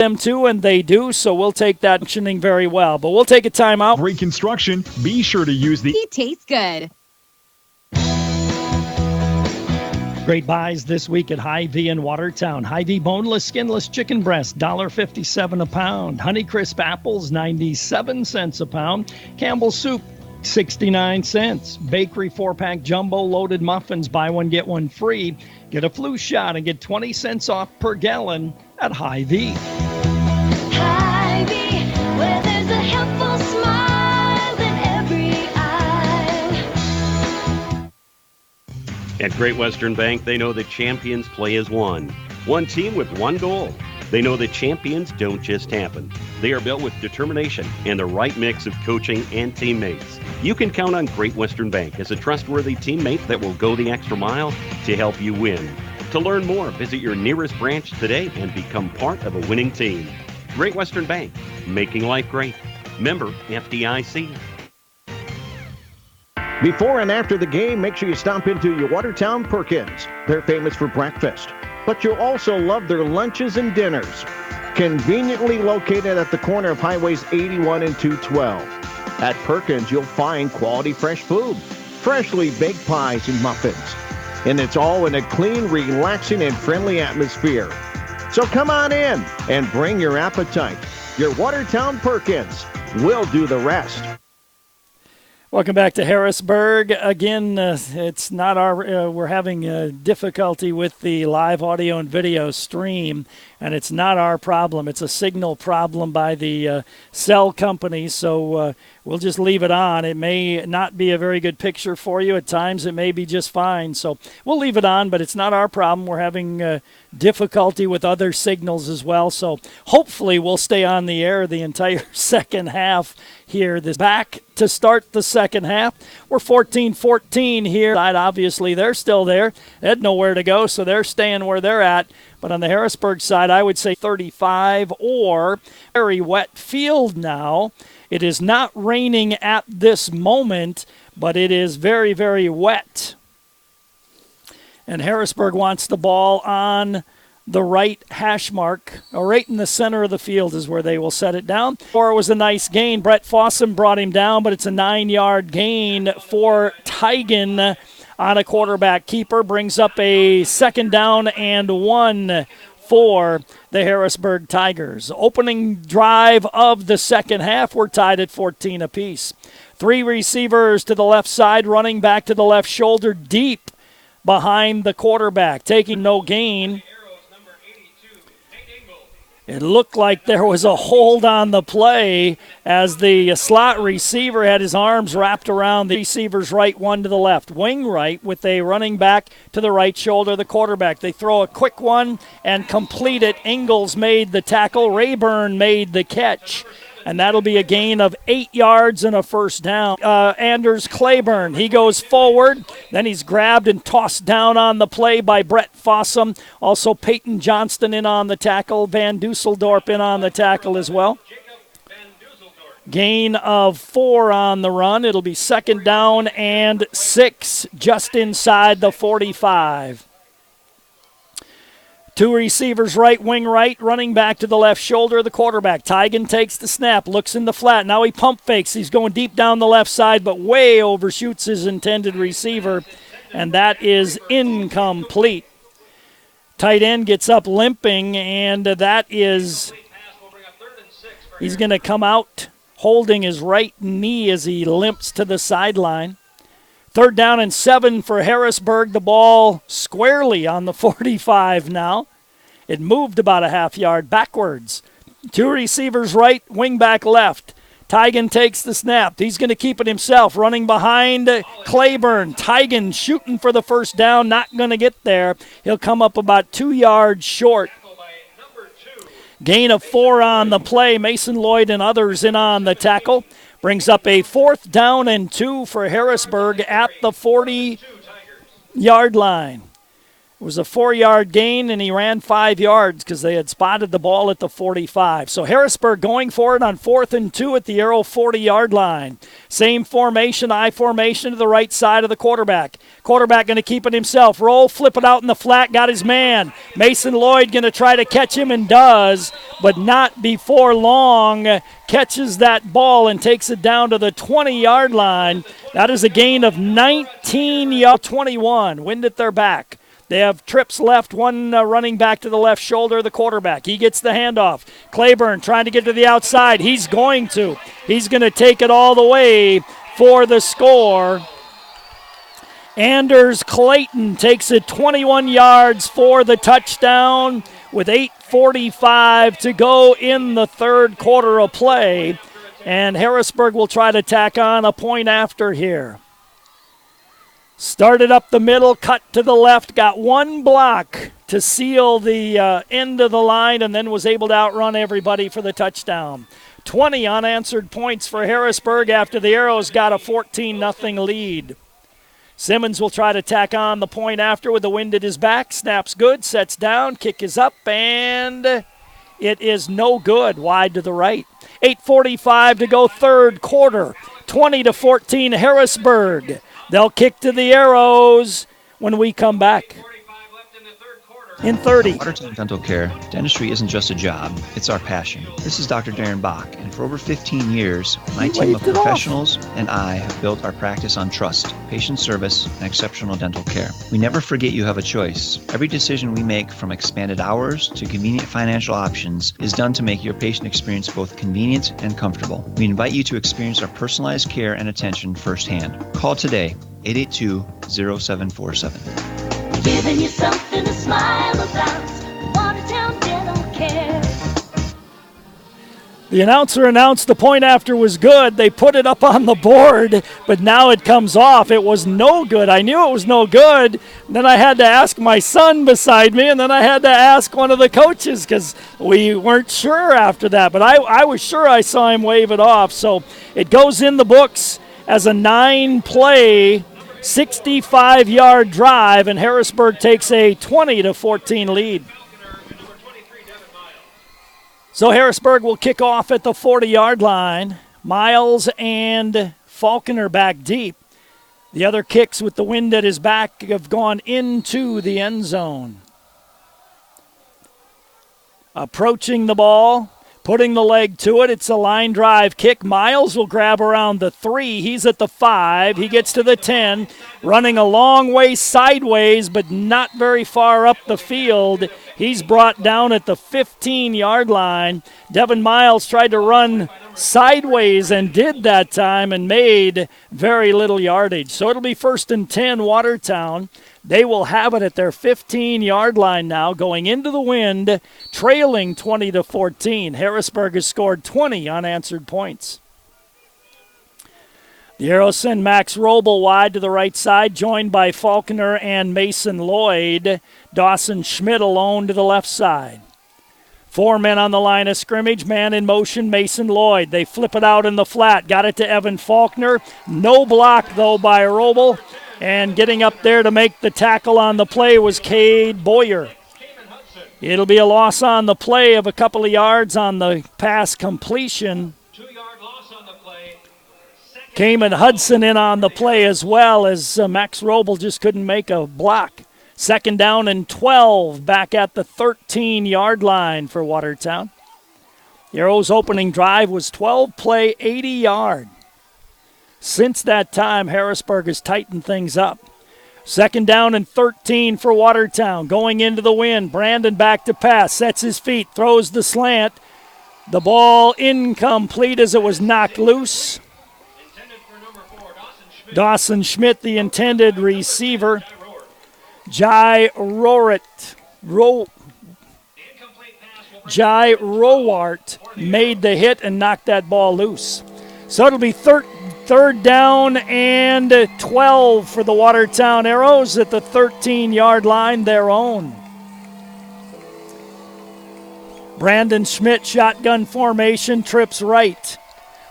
them too, and they do, so we'll take that functioning very well. But we'll take a timeout. Great construction. Be sure to use the... It tastes good. Great buys this week at Hy-Vee in Watertown. Hy-Vee boneless, skinless chicken breast, $1.57 a pound. Honeycrisp apples, 97 cents a pound. Campbell's soup, 69 cents. Bakery 4-pack jumbo loaded muffins, buy one, get one free. Get a flu shot and get 20 cents off per gallon at Hy-Vee. Hy-Vee, where there's a helpful smile in every eye. At Great Western Bank, they know that champions play as one. One team with one goal. They know that champions don't just happen. They are built with determination and the right mix of coaching and teammates. You can count on Great Western Bank as a trustworthy teammate that will go the extra mile to help you win. To learn more, visit your nearest branch today and become part of a winning team. Great Western Bank, making life great. Member FDIC. Before and after the game, make sure you stop into your Watertown Perkins. They're famous for breakfast, but you'll also love their lunches and dinners. Conveniently located at the corner of Highways 81 and 212. At Perkins, you'll find quality fresh food, freshly baked pies and muffins. And it's all in a clean, relaxing, and friendly atmosphere. So come on in and bring your appetite. Your Watertown Perkins will do the rest. Welcome back to Harrisburg. Again, it's not our. We're having difficulty with the live audio and video stream, and it's not our problem. It's a signal problem by the cell company, so we'll just leave it on. It may not be a very good picture for you. At times it may be just fine, so we'll leave it on, but it's not our problem. We're having difficulty with other signals as well, so hopefully we'll stay on the air the entire second half here. This back to start the second half. We're 14-14 here. Obviously, they're still there. They had nowhere to go, so they're staying where they're at. But on the Harrisburg side, I would say 35 or very wet field now. It is not raining at this moment, but it is very, very wet. And Harrisburg wants the ball on the right hash mark, or right in the center of the field is where they will set it down. Or it was a nice gain. Brett Fossum brought him down, but it's a 9-yard gain for Tigan on a quarterback keeper. Brings up a 2nd down and 1 for the Harrisburg Tigers. Opening drive of the second half, we're tied at 14 apiece. 3 receivers to the left side, running back to the left shoulder, deep behind the quarterback, taking no gain. It looked like there was a hold on the play as the slot receiver had his arms wrapped around the receiver's right, one to the left. Wing right with a running back to the right shoulder of the quarterback. They throw a quick one and complete it. Ingalls made the tackle. Rayburn made the catch. And that'll be a gain of 8 yards and a 1st down. Anders Claiborne, he goes forward. Then he's grabbed and tossed down on the play by Brett Fossum. Also Peyton Johnston in on the tackle. Van Dusseldorp in on the tackle as well. Gain of 4 on the run. It'll be 2nd down and 6 just inside the 45. 2 receivers right, wing right, running back to the left shoulder of the quarterback. Tigan takes the snap, looks in the flat. Now he pump fakes. He's going deep down the left side, but way overshoots his intended receiver, and that is incomplete. Tight end gets up limping, and that is, he's going to come out holding his right knee as he limps to the sideline. 3rd down and 7 for Harrisburg. The ball squarely on the 45 now. It moved about a half yard backwards. 2 receivers right, wing back left. Tigan takes the snap. He's going to keep it himself, running behind Claiborne. Tigan shooting for the 1st down, not going to get there. He'll come up about 2 yards short. Gain of 4 on the play. Mason Lloyd and others in on the tackle. Brings up a 4th down and 2 for Harrisburg at the 40-yard line. It was a 4-yard gain, and he ran 5 yards because they had spotted the ball at the 45. So Harrisburg going for it on 4th and 2 at the Arrow 40-yard line. Same formation, I formation to the right side of the quarterback. Quarterback going to keep it himself. Roll, flip it out in the flat, got his man. Mason Lloyd going to try to catch him and does, but not before long. Catches that ball and takes it down to the 20-yard line. That is a gain of 19 yards, 21. Wind at their back. They have trips left, one running back to the left shoulder of the quarterback. He gets the handoff. Claiborne trying to get to the outside. He's going to. He's going to take it all the way for the score. Anders Clayton takes it 21 yards for the touchdown with 8:45 to go in the third quarter of play. And Harrisburg will try to tack on a point after here. Started up the middle, cut to the left, got one block to seal the end of the line, and then was able to outrun everybody for the touchdown. 20 unanswered points for Harrisburg after the Arrows got a 14-0 lead. Simmons will try to tack on the point after with the wind at his back. Snaps good, sets down, kick is up, and it is no good, wide to the right. 8:45 to go third quarter, 20-14 Harrisburg. They'll kick to the Arrows when we come back. In 30. Watertown Dental Care, dentistry isn't just a job, it's our passion. This is Dr. Darren Bach, and for over 15 years, my team of professionals and I have built our practice on trust, patient service, and exceptional dental care. We never forget you have a choice. Every decision we make, from expanded hours to convenient financial options, is done to make your patient experience both convenient and comfortable. We invite you to experience our personalized care and attention firsthand. Call today, 882-0747. Giving you something to smile about. Watertown Dental Care. The announcer announced the point after was good. They put it up on the board, but now it comes off. It was no good. I knew it was no good. Then I had to ask my son beside me, and then I had to ask one of the coaches because we weren't sure after that. But I was sure I saw him wave it off. So it goes in the books as a 9-play 65-yard drive, and Harrisburg takes a 20-14 lead. So Harrisburg will kick off at the 40-yard line. Miles and Falconer back deep. The other kicks with the wind at his back have gone into the end zone. Approaching the ball, putting the leg to it. It's a line drive kick. Miles will grab around the 3. He's at the 5. He gets to the 10. Running a long way sideways, but not very far up the field. He's brought down at the 15-yard line. Devin Miles tried to run sideways and did that time and made very little yardage. So it'll be 1st and 10 Watertown. They will have it at their 15-yard line now, going into the wind, trailing 20-14. Harrisburg has scored 20 unanswered points. The Arrows send Max Robel wide to the right side, joined by Falconer and Mason Lloyd. Dawson Schmidt alone to the left side. 4 men on the line of scrimmage, man in motion, Mason Lloyd. They flip it out in the flat, got it to Evan Falconer. No block, though, by Robel. And getting up there to make the tackle on the play was Cade Boyer. It'll be a loss on the play of a couple of yards on the pass completion. 2-yard loss on the play. Cayman Hudson in on the play as well, as Max Robel just couldn't make a block. 2nd down and 12 back at the 13-yard line for Watertown. The Arrows' opening drive was 12-play, 80-yard. Since that time, Harrisburg has tightened things up. 2nd down and 13 for Watertown. Going into the wind, Brandon back to pass, sets his feet, throws the slant. The ball incomplete as it was knocked loose. Dawson Schmidt, the intended receiver. Jai Rowart made the hit and knocked that ball loose. So it'll be 3rd down and 12 for the Watertown Arrows at the 13-yard line, their own. Brandon Schmidt, shotgun formation, trips right.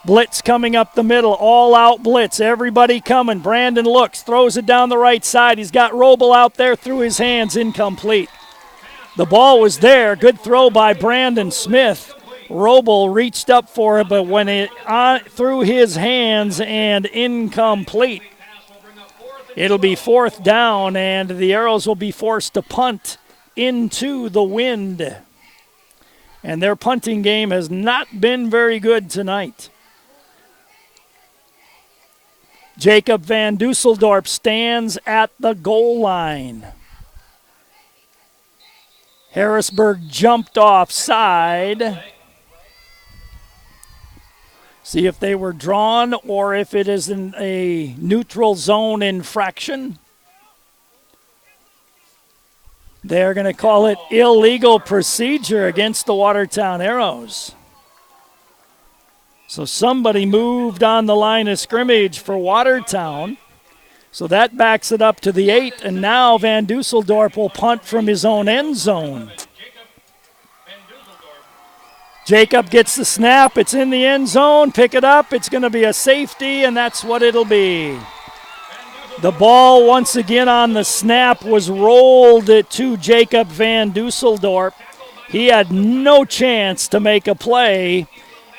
Blitz coming up the middle, all-out blitz. Everybody coming. Brandon looks, throws it down the right side. He's got Roble out there through his hands, incomplete. The ball was there. Good throw by Brandon Smith. Roble reached up for it, but when it through his hands and incomplete. It'll be 4th down, and the Arrows will be forced to punt into the wind. And their punting game has not been very good tonight. Jacob Van Dusseldorp stands at the goal line. Harrisburg jumped offside. See if they were drawn or if it is in a neutral zone infraction. They're going to call it illegal procedure against the Watertown Arrows. So somebody moved on the line of scrimmage for Watertown. So that backs it up to the 8, and now Van Dusseldorp will punt from his own end zone. Jacob gets the snap. It's in the end zone. Pick it up. It's going to be a safety, and that's what it'll be. The ball, once again on the snap, was rolled to Jacob Van Dusseldorp. He had no chance to make a play,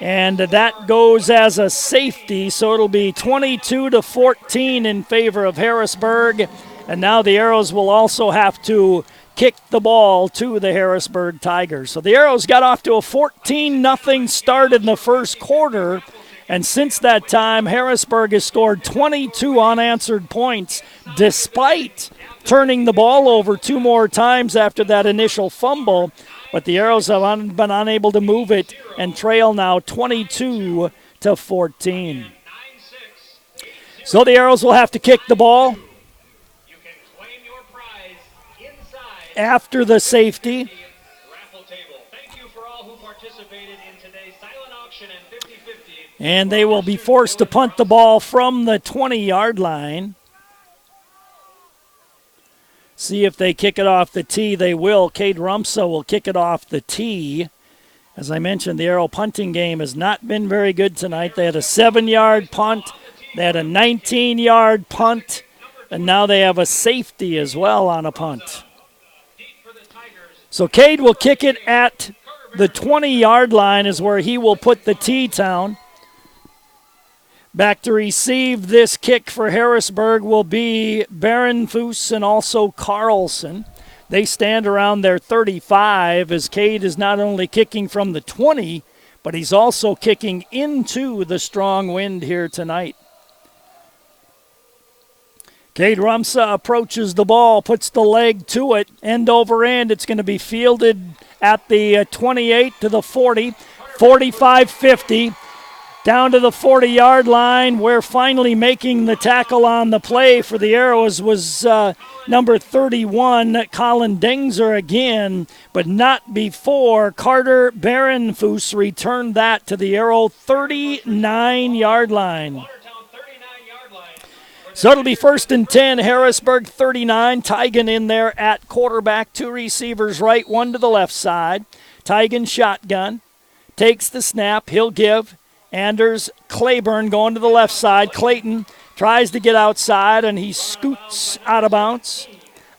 and that goes as a safety, so it'll be 22-14 in favor of Harrisburg. And now the Arrows will also have to kick the ball to the Harrisburg Tigers. So the Arrows got off to a 14-0 start in the first quarter, and since that time, Harrisburg has scored 22 unanswered points, despite turning the ball over 2 more times after that initial fumble. But the Arrows have been unable to move it and trail now 22-14. So the Arrows will have to kick the ball after the safety. And they will be forced to punt the ball from the 20-yard line. See if they kick it off the tee. They will. Cade Rumsa will kick it off the tee. As I mentioned, the Arrow punting game has not been very good tonight. They had a 7-yard punt. They had a 19-yard punt. And now they have a safety as well on a punt. So Cade will kick it at the 20-yard line is where he will put the tee down. Back to receive this kick for Harrisburg will be Barenfus and also Carlson. They stand around their 35 as Cade is not only kicking from the 20, but he's also kicking into the strong wind here tonight. Cade Rumsa approaches the ball, puts the leg to it, end over end. It's going to be fielded at the 28 to the 40, 45-50. Down to the 40-yard line, where finally making the tackle on the play for the Arrows was number 31, Colin Dengzer again, but not before Carter Barenfus returned that to the Arrow 39-yard line. So it'll be 1st and 10, Harrisburg 39. Tigan in there at quarterback, 2 receivers right, 1 to the left side. Tigan shotgun, takes the snap, he'll give. Anders Claiborne going to the left side. Clayton tries to get outside, and he scoots out of bounds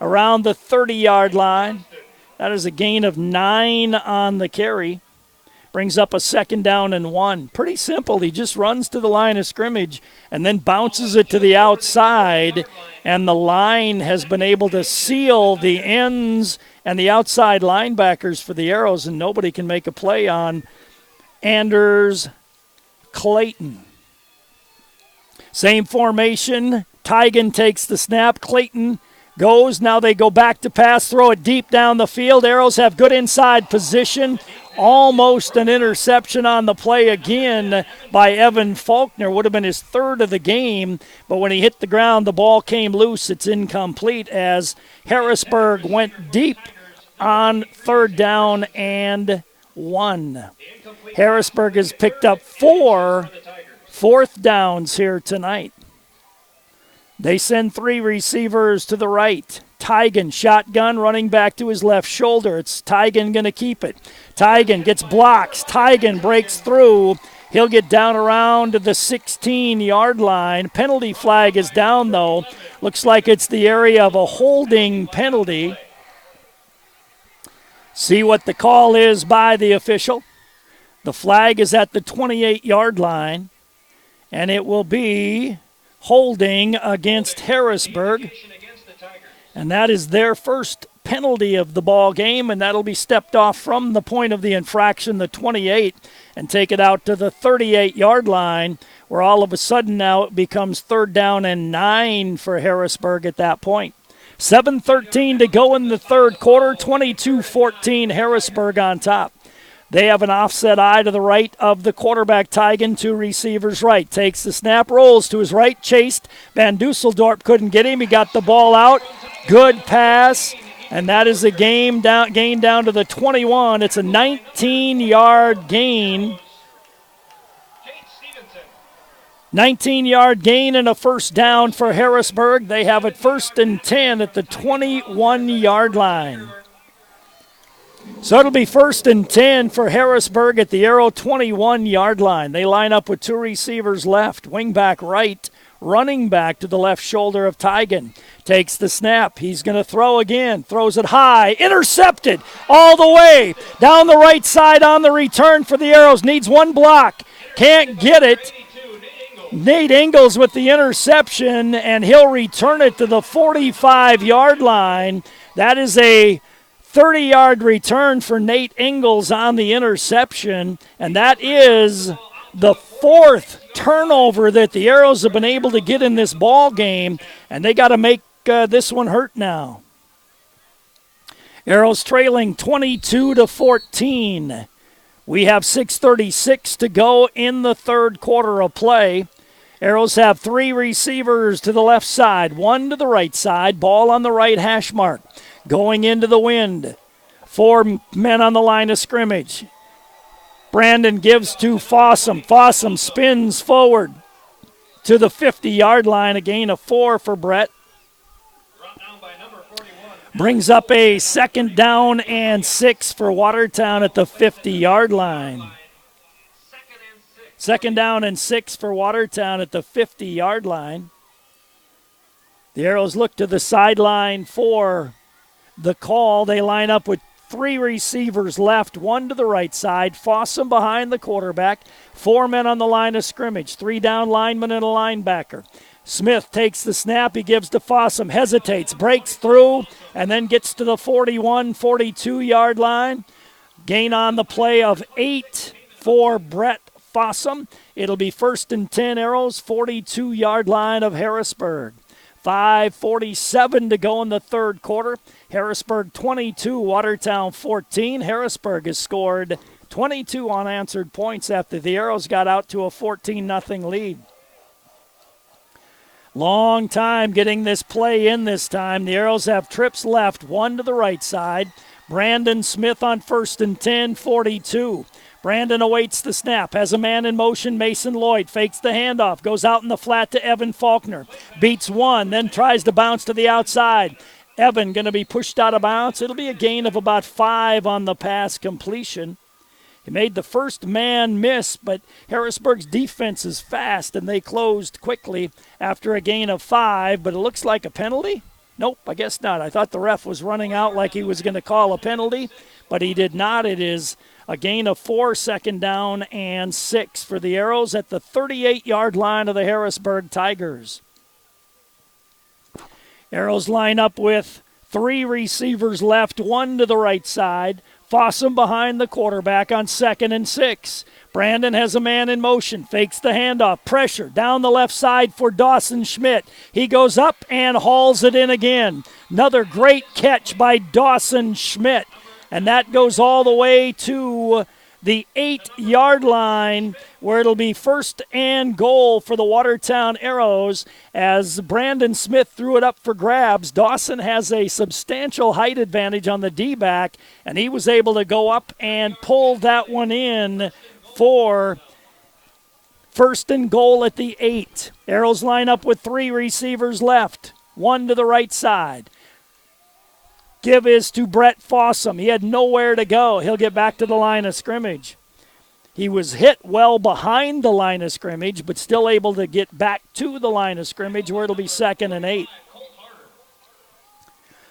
around the 30-yard line. That is a gain of 9 on the carry. Brings up a 2nd down and 1. Pretty simple. He just runs to the line of scrimmage and then bounces it to the outside, and the line has been able to seal the ends and the outside linebackers for the Arrows, and nobody can make a play on Anders Clayton. Same formation. Tigan takes the snap. Clayton goes. Now they go back to pass. Throw it deep down the field. Arrows have good inside position. Almost an interception on the play again by Evan Faulkner. Would have been his 3rd of the game. But when he hit the ground, the ball came loose. It's incomplete as Harrisburg went deep on 3rd down and 1. Harrisburg has picked up 4 4th downs here tonight. They send 3 receivers to the right. Tigan, shotgun, running back to his left shoulder. It's Tigan going to keep it. Tigan gets blocks. Tigan breaks through. He'll get down around the 16-yard line. Penalty flag is down, though. Looks like it's the area of a holding penalty. See what the call is by the official. The flag is at the 28-yard line, and it will be holding against Harrisburg. And that is their first penalty of the ball game, and that'll be stepped off from the point of the infraction, the 28, and take it out to the 38-yard line, where all of a sudden now it becomes 3rd down and 9 for Harrisburg at that point. 7:13 to go in the third quarter, 22-14 Harrisburg on top. They have an offset eye to the right of the quarterback, Tigan, 2 receivers right. Takes the snap, rolls to his right, chased. Van Dusseldorp couldn't get him. He got the ball out. Good pass, and that is a gain down to the 21. It's a 19-yard gain. 19-yard gain and a first down for Harrisburg. They have it 1st and 10 at the 21-yard line. So it'll be 1st and 10 for Harrisburg at the Arrow 21-yard line. They line up with 2 receivers left, wingback right, running back to the left shoulder of Tigan. Takes the snap. He's going to throw again. Throws it high. Intercepted all the way down the right side on the return for the Arrows. Needs one block. Can't get it. Nate Ingles with the interception, and he'll return it to the 45-yard line. That is a 30-yard return for Nate Ingles on the interception, and that is the 4th turnover that the Arrows have been able to get in this ball game, and they got to make this one hurt now. Arrows trailing 22-14. We have 6:36 to go in the third quarter of play. Arrows have 3 receivers to the left side, 1 to the right side, ball on the right hash mark. Going into the wind, 4 men on the line of scrimmage. Brandon gives to Fossum. Fossum spins forward to the 50-yard line, a gain of 4 for Brett. Brings up a 2nd down and 6 for Watertown at the 50-yard line. 2nd down and 6 for Watertown at the 50-yard line. The Arrows look to the sideline for the call. They line up with 3 receivers left, 1 to the right side. Fossum behind the quarterback. 4 men on the line of scrimmage. 3 down linemen and a linebacker. Smith takes the snap. He gives to Fossum. Hesitates, breaks through, and then gets to the 41, 42-yard line. Gain on the play of 8 for Brett Fossum. It'll be 1st and 10 Arrows, 42-yard line of Harrisburg. 5:47 to go in the third quarter. Harrisburg 22, Watertown 14. Harrisburg has scored 22 unanswered points after the Arrows got out to a 14-0 lead. Long time getting this play in this time. The Arrows have trips left, 1 to the right side. Brandon Smith on 1st and 10, 42. Brandon awaits the snap, has a man in motion. Mason Lloyd fakes the handoff, goes out in the flat to Evan Faulkner. Beats 1, then tries to bounce to the outside. Evan going to be pushed out of bounds. It'll be a gain of about 5 on the pass completion. He made the first man miss, but Harrisburg's defense is fast, and they closed quickly after a gain of 5, but it looks like a penalty. Nope, I guess not. I thought the ref was running out like he was going to call a penalty, but he did not. It is a gain of 4, 2nd down and 6 for the Arrows at the 38-yard line of the Harrisburg Tigers. Arrows line up with 3 receivers left, 1 to the right side. Fossum behind the quarterback on 2nd and 6. Brandon has a man in motion, fakes the handoff, pressure down the left side for Dawson Schmidt. He goes up and hauls it in again. Another great catch by Dawson Schmidt. And that goes all the way to the 8-yard line, where it'll be 1st and goal for the Watertown Arrows as Brandon Smith threw it up for grabs. Dawson has a substantial height advantage on the D-back, and he was able to go up and pull that one in for 1st and goal at the 8. Arrows line up with 3 receivers left, 1 to the right side. Give is to Brett Fossum. He had nowhere to go. He'll get back to the line of scrimmage. He was hit well behind the line of scrimmage, but still able to get back to the line of scrimmage where it'll be 2nd and 8.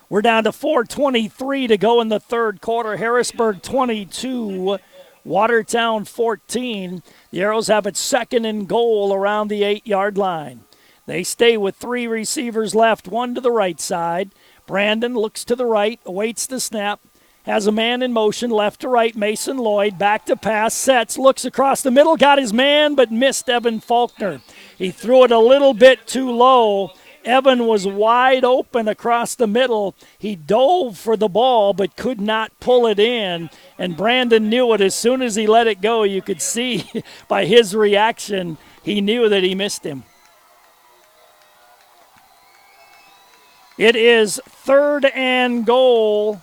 We're down to 4:23 to go in the third quarter. Harrisburg 22, Watertown 14. The Arrows have it 2nd and goal around the 8-yard line. They stay with 3 receivers left, 1 to the right side. Brandon looks to the right, awaits the snap, has a man in motion, left to right, Mason Lloyd, back to pass, sets, looks across the middle, got his man, but missed Evan Faulkner. He threw it a little bit too low. Evan was wide open across the middle. He dove for the ball but could not pull it in, and Brandon knew it. As soon as he let it go, you could see by his reaction, he knew that he missed him. It is 3rd and goal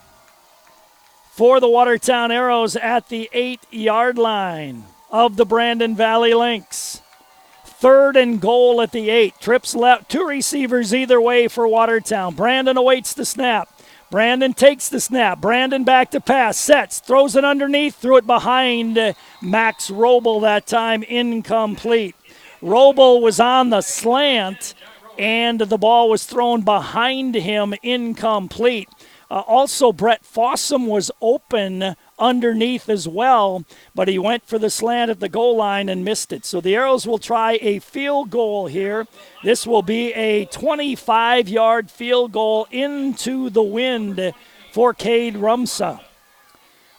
for the Watertown Arrows at the 8-yard line of the Brandon Valley Lynx. 3rd and goal at the 8. Trips left, 2 receivers either way for Watertown. Brandon awaits the snap. Brandon takes the snap. Brandon back to pass, sets, throws it underneath, threw it behind Max Roble that time, incomplete. Roble was on the slant, and the ball was thrown behind him, incomplete. Also, Brett Fossum was open underneath as well, but he went for the slant at the goal line and missed it. So the Arrows will try a field goal here. This will be a 25-yard field goal into the wind for Cade Rumsa.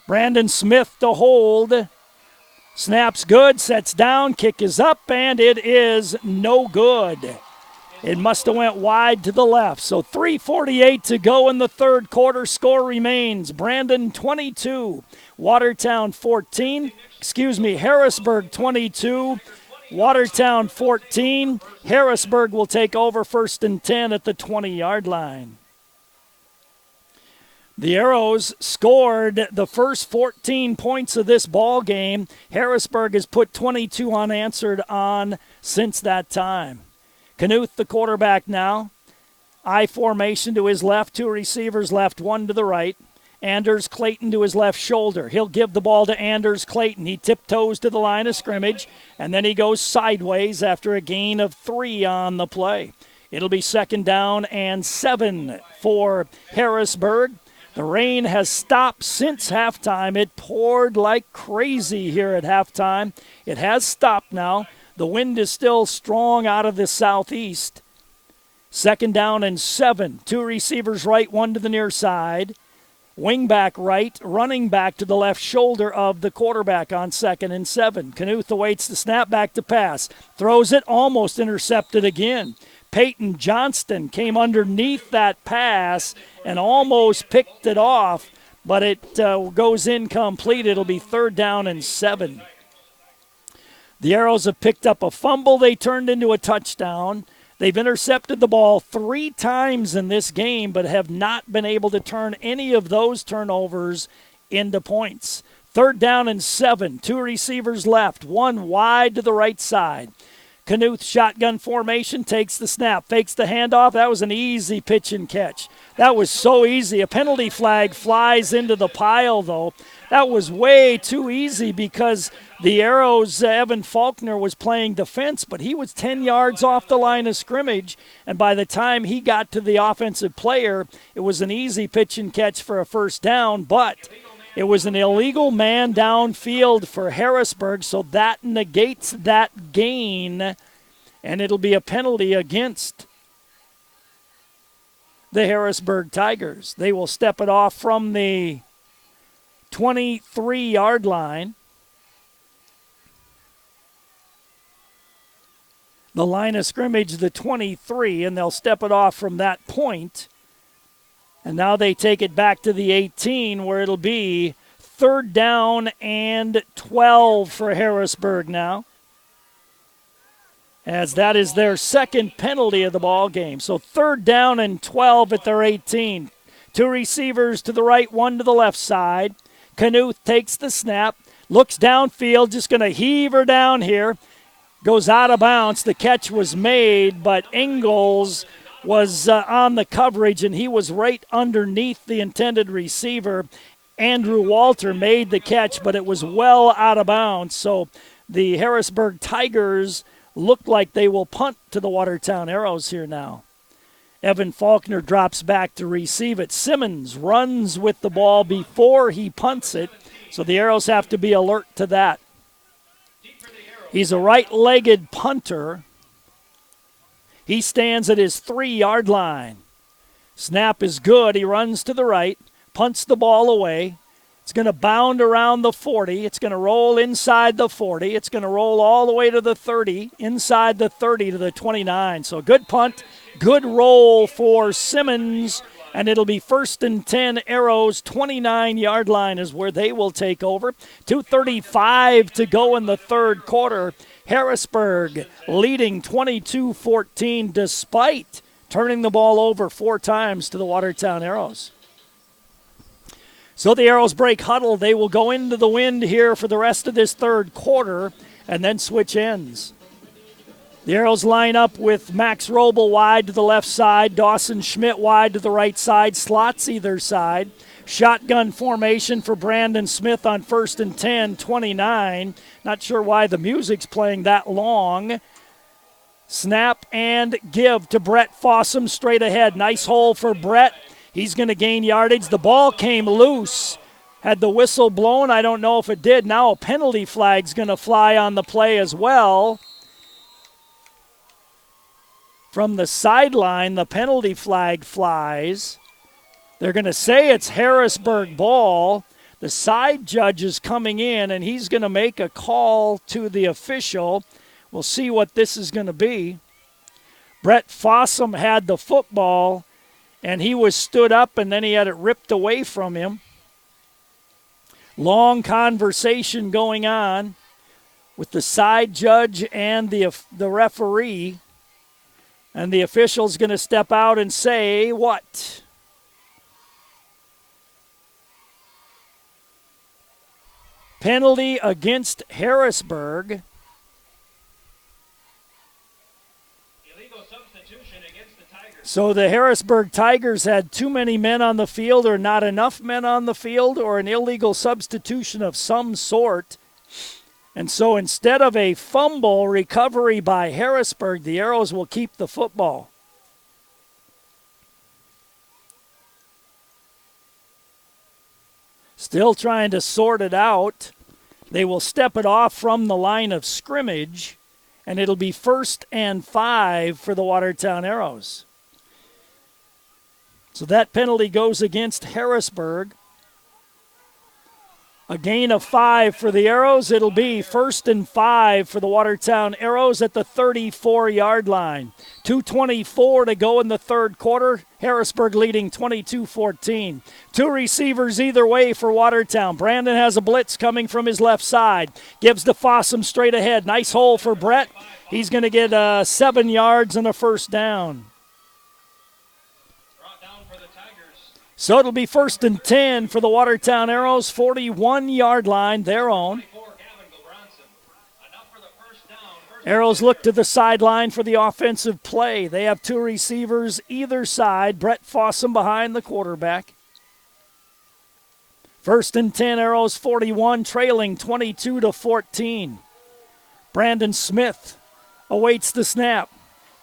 Brandon Smith to hold. Snaps good, sets down, kick is up, and it is no good. It must have went wide to the left. So 3:48 to go in the third quarter. Score remains Brandon 22, Watertown 14. Harrisburg 22, Watertown 14. Harrisburg will take over 1st and 10 at the 20-yard line. The Arrows scored the first 14 points of this ball game. Harrisburg has put 22 unanswered on since that time. Knuth, the quarterback now. I formation to his left, 2 receivers left, 1 to the right. Anders Clayton to his left shoulder. He'll give the ball to Anders Clayton. He tiptoes to the line of scrimmage, and then he goes sideways after a gain of 3 on the play. It'll be 2nd down and 7 for Harrisburg. The rain has stopped since halftime. It poured like crazy here at halftime. It has stopped now. The wind is still strong out of the southeast. 2nd down and 7. 2 receivers right, 1 to the near side. Wing back right, running back to the left shoulder of the quarterback on 2nd and 7. Knuth awaits the snap, back to pass. Throws it, almost intercepted again. Peyton Johnston came underneath that pass and almost picked it off, but it goes incomplete. It'll be 3rd down and 7. The Arrows have picked up a fumble they turned into a touchdown. They've intercepted the ball 3 times in this game, but have not been able to turn any of those turnovers into points. 3rd down and 7. 2 receivers left, 1 wide to the right side. Knuth, shotgun formation, takes the snap, fakes the handoff. That was an easy pitch and catch. That was so easy. A penalty flag flies into the pile, though. That was way too easy because the Arrows, Evan Faulkner, was playing defense, but he was 10 yards off the line of scrimmage, and by the time he got to the offensive player, it was an easy pitch and catch for a 1st down, but it was an illegal man downfield for Harrisburg, so that negates that gain, and it'll be a penalty against the Harrisburg Tigers. They will step it off from the 23-yard line. The line of scrimmage, the 23, and they'll step it off from that point. And now they take it back to the 18, where it'll be 3rd down and 12 for Harrisburg now, as that is their 2nd penalty of the ball game. So 3rd down and 12 at their 18. 2 receivers to the right, 1 to the left side. Knuth takes the snap, looks downfield, just going to heave her down here. Goes out of bounds. The catch was made, but Ingalls was on the coverage, and he was right underneath the intended receiver. Andrew Walter made the catch, but it was well out of bounds. So the Harrisburg Tigers look like they will punt to the Watertown Arrows here now. Evan Faulkner drops back to receive it. Simmons runs with the ball before he punts it, so the Arrows have to be alert to that. He's a right-legged punter. He stands at his 3-yard line. Snap is good. He runs to the right, punts the ball away. It's going to bound around the 40. It's going to roll inside the 40. It's going to roll all the way to the 30, inside the 30 to the 29. So good punt, good roll for Simmons, and it'll be 1st and 10 Arrows. 29-yard line is where they will take over. 2:35 to go in the third quarter. Harrisburg leading 22-14 despite turning the ball over 4 times to the Watertown Arrows. So the Arrows break huddle. They will go into the wind here for the rest of this third quarter and then switch ends. The Arrows line up with Max Robel wide to the left side, Dawson Schmidt wide to the right side, slots either side. Shotgun formation for Brandon Smith on 1st and 10, 29. Not sure why the music's playing that long. Snap and give to Brett Fossum straight ahead. Nice hole for Brett. He's going to gain yardage. The ball came loose. Had the whistle blown? I don't know if it did. Now a penalty flag's going to fly on the play as well. From the sideline, the penalty flag flies. They're going to say it's Harrisburg ball. The side judge is coming in, and he's going to make a call to the official. We'll see what this is going to be. Brett Fossum had the football, and he was stood up, and then he had it ripped away from him. Long conversation going on with the side judge and the referee. And the official's going to step out and say what? Penalty against Harrisburg. Illegal substitution against the Tigers. So the Harrisburg Tigers had too many men on the field or not enough men on the field or an illegal substitution of some sort. And so instead of a fumble recovery by Harrisburg, the Arrows will keep the football. Still trying to sort it out. They will step it off from the line of scrimmage, and it'll be 1st and 5 for the Watertown Arrows. So that penalty goes against Harrisburg. A gain of 5 for the Arrows. It'll be 1st and 5 for the Watertown Arrows at the 34-yard line. 2:24 to go in the third quarter. Harrisburg leading 22-14. 2 receivers either way for Watertown. Brandon has a blitz coming from his left side. Gives to Fossum straight ahead. Nice hole for Brett. He's going to get 7 yards and a first down. So it'll be 1st and 10 for the Watertown Arrows, 41-yard line, their own. Arrows look to the sideline for the offensive play. They have 2 receivers either side. Brett Fossum behind the quarterback. 1st and 10, Arrows 41, trailing 22-14. Brandon Smith awaits the snap.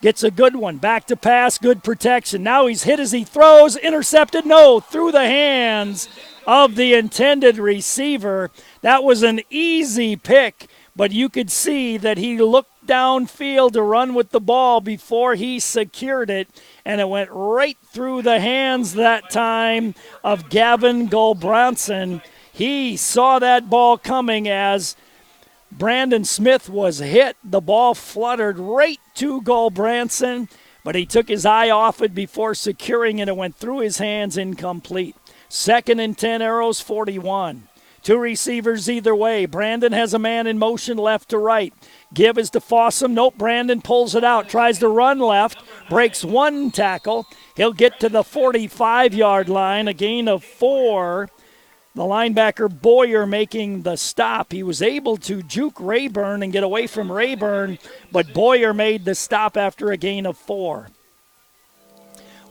Gets a good one. Back to pass. Good protection. Now he's hit as he throws. Intercepted. No. Through the hands of the intended receiver. That was an easy pick, but you could see that he looked downfield to run with the ball before he secured it, and it went right through the hands that time of Gavin Gulbranson. He saw that ball coming as Brandon Smith was hit. The ball fluttered right to Gulbranson, but he took his eye off it before securing it. It went through his hands, incomplete. 2nd and 10, Arrows 41. 2 receivers either way. Brandon has a man in motion left to right. Give is to Fossum. Nope, Brandon pulls it out. Tries to run left. Breaks 1 tackle. He'll get to the 45-yard line. A gain of 4. The linebacker Boyer making the stop. He was able to juke Rayburn and get away from Rayburn, but Boyer made the stop after a gain of 4.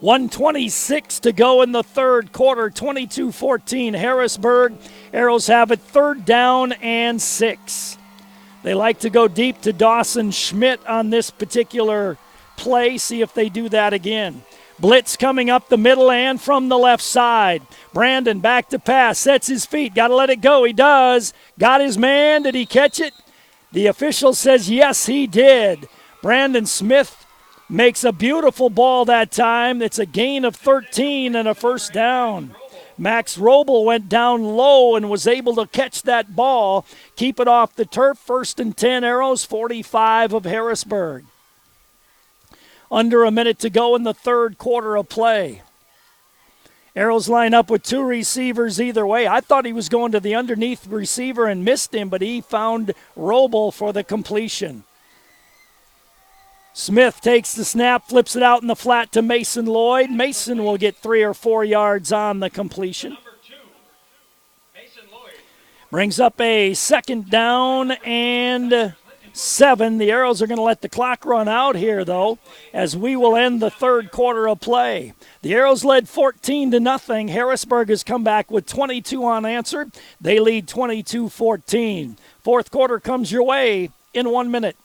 1:26 to go in the third quarter, 22-14 Harrisburg. Arrows have it 3rd down and 6. They like to go deep to Dawson Schmidt on this particular play. See if they do that again. Blitz coming up the middle and from the left side. Brandon back to pass, sets his feet, got to let it go. He does. Got his man. Did he catch it? The official says yes, he did. Brandon Smith makes a beautiful ball that time. It's a gain of 13 and a first down. Max Robel went down low and was able to catch that ball, keep it off the turf. 1st and 10 Arrows, 45 of Harrisburg. Under a minute to go in the third quarter of play. Arrows line up with 2 receivers either way. I thought he was going to the underneath receiver and missed him, but he found Robel for the completion. Smith takes the snap, flips it out in the flat to Mason Lloyd. Mason will get 3 or 4 yards on the completion. Number 2, Mason Lloyd. Brings up a 2nd down and 7. The Arrows are going to let the clock run out here, though, as we will end the third quarter of play. The Arrows led 14-0. Harrisburg has come back with 22 unanswered. They lead 22-14. Fourth quarter comes your way in 1 minute.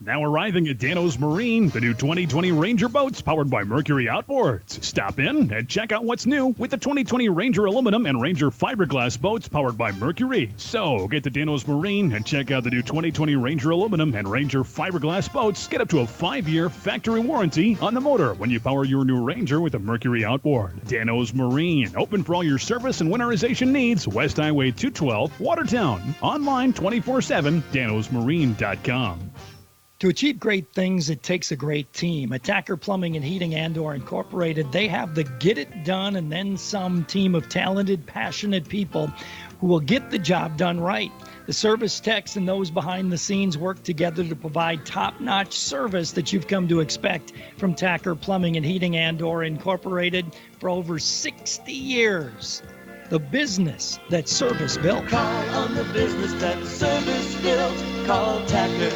Now arriving at Dano's Marine, the new 2020 Ranger boats powered by Mercury Outboards. Stop in and check out what's new with the 2020 Ranger aluminum and Ranger fiberglass boats powered by Mercury. So get to Dano's Marine and check out the new 2020 Ranger aluminum and Ranger fiberglass boats. Get up to a 5-year factory warranty on the motor when you power your new Ranger with a Mercury Outboard. Dano's Marine, open for all your service and winterization needs. West Highway 212, Watertown. Online 24/7, danosmarine.com. To achieve great things, it takes a great team. Attacker Plumbing and Heating Andor Incorporated, they have the get it done and then some team of talented, passionate people who will get the job done right. The service techs and those behind the scenes work together to provide top-notch service that you've come to expect from Tacker Plumbing and Heating Andor Incorporated for over 60 years. The business that service built. Call on the business that service built. Call Tacker.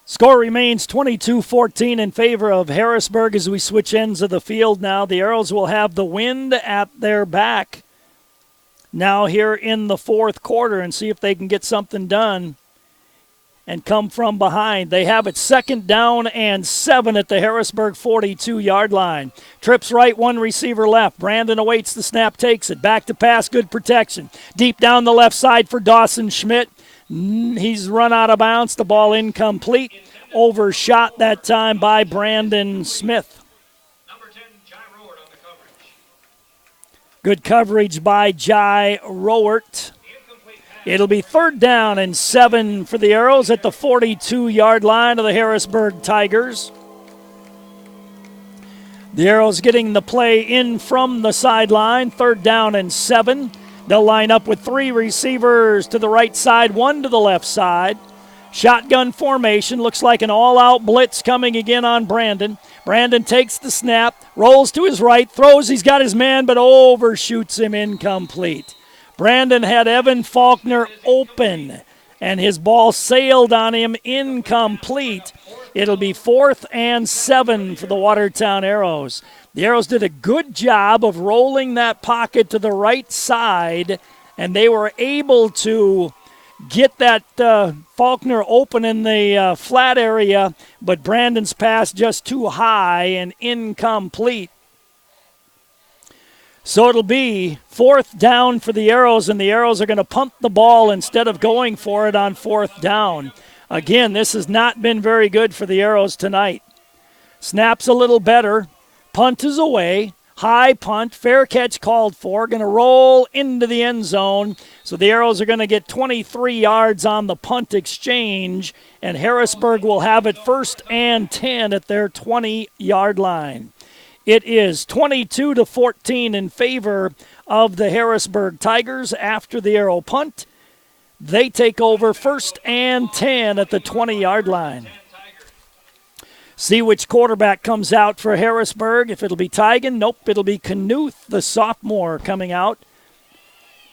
Score remains 22-14 in favor of Harrisburg as we switch ends of the field now. The Arrows will have the wind at their back now here in the fourth quarter and see if they can get something done and come from behind. They have it 2nd down and 7 at the Harrisburg 42-yard line. Trips right, 1 receiver left. Brandon awaits the snap, takes it. Back to pass, good protection. Deep down the left side for Dawson Schmidt. He's run out of bounds. The ball incomplete. Overshot that time by Brandon Smith. Number 10, Jai Roward on the coverage. Good coverage by Jai Rowert. Incomplete pass. It'll be 3rd down and 7 for the Arrows at the 42-yard line of the Harrisburg Tigers. The Arrows getting the play in from the sideline. 3rd down and 7. They'll line up with 3 receivers to the right side, 1 to the left side. Shotgun formation. Looks like an all-out blitz coming again on Brandon. Brandon takes the snap, rolls to his right, throws. He's got his man, but overshoots him, incomplete. Brandon had Evan Faulkner open, and his ball sailed on him, incomplete. It'll be 4th and 7 for the Watertown Arrows. The Arrows did a good job of rolling that pocket to the right side, and they were able to get that Faulkner open in the flat area, but Brandon's pass just too high and incomplete. So it'll be 4th down for the Arrows, and the Arrows are going to punt the ball instead of going for it on 4th down. Again, this has not been very good for the Arrows tonight. Snaps a little better. Punt is away. High punt. Fair catch called for. Going to roll into the end zone. So the Arrows are going to get 23 yards on the punt exchange, and Harrisburg will have it 1st and 10 at their 20-yard line. It is 22-14 in favor of the Harrisburg Tigers after the Arrow punt. They take over 1st and 10 at the 20-yard line. See which quarterback comes out for Harrisburg. If it'll be Tigan, nope, it'll be Knuth, the sophomore, coming out.